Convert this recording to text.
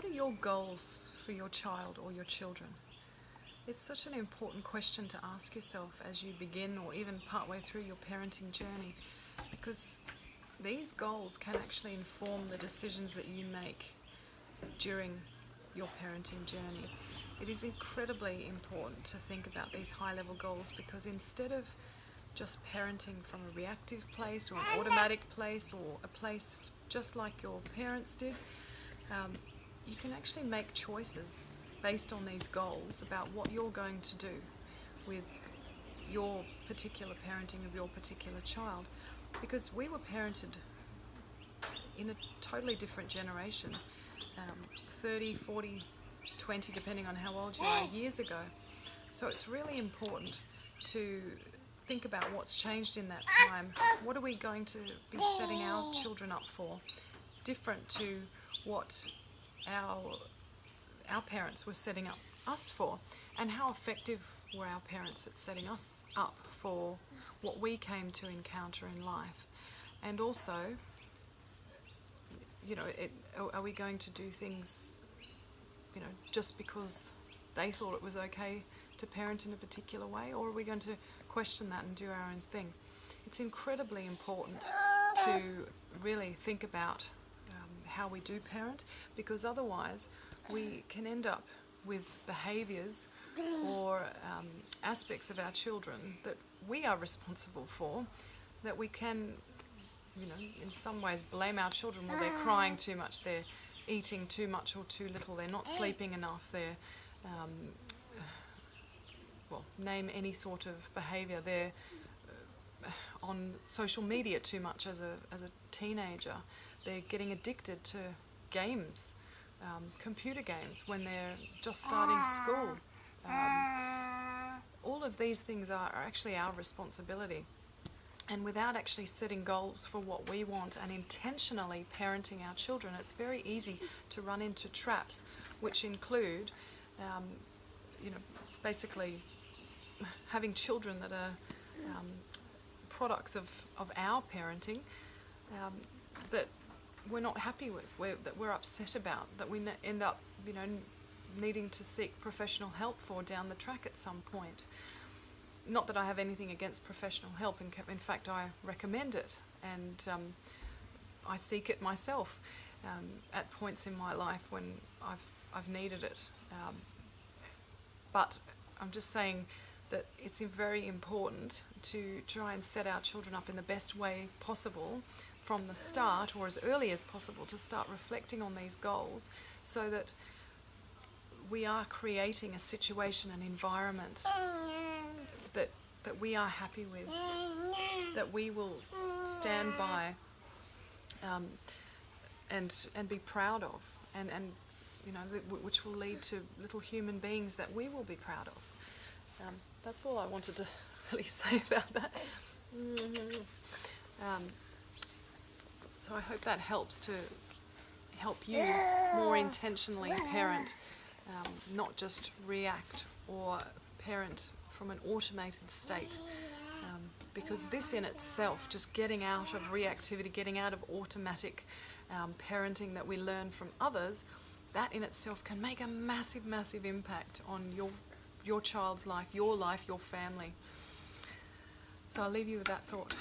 are your goals for your child or your children? It's such an important question to ask yourself as you begin or even partway through your parenting journey, because these goals can actually inform the decisions that you make during your parenting journey. It is incredibly important to think about these high-level goals, because instead of just parenting from a reactive place or an automatic place or a place just like your parents did, you can actually make choices based on these goals about what you're going to do with your particular parenting of your particular child. Because we were parented in a totally different generation, 30, 40, 20, depending on how old you are, years ago. So it's really important to think about what's changed in that time. What are we going to be setting our children up for, different to what our parents were setting up us for, and how effective were our parents at setting us up for what we came to encounter in life. And also, are we going to do things, just because they thought it was okay to parent in a particular way, or are we going to question that and do our own thing? It's incredibly important to really think about how we do parent, because otherwise we can end up with behaviours or aspects of our children that we are responsible for, that we can, in some ways blame our children. Well, they're crying too much, they're eating too much or too little, they're not sleeping enough, they're, name any sort of behaviour. They're on social media too much as a teenager. They're getting addicted to games, computer games, when they're just starting school. All of these things are actually our responsibility. And without actually setting goals for what we want and intentionally parenting our children, it's very easy to run into traps, which include, basically having children that are products of our parenting, that we're not happy with, that we're upset about, that we end up, needing to seek professional help for down the track at some point. Not that I have anything against professional help, in fact I recommend it, and I seek it myself at points in my life when I've needed it. But I'm just saying that it's very important to try and set our children up in the best way possible from the start, or as early as possible, to start reflecting on these goals, so that we are creating a situation, an environment that we are happy with, that we will stand by and be proud of, and which will lead to little human beings that we will be proud of. That's all I wanted to really say about that. So I hope that helps to help you more intentionally parent, not just react or parent from an automated state, because this in itself, just getting out of reactivity, getting out of automatic parenting that we learn from others, that in itself can make a massive, massive impact on your child's life, your family. So I'll leave you with that thought.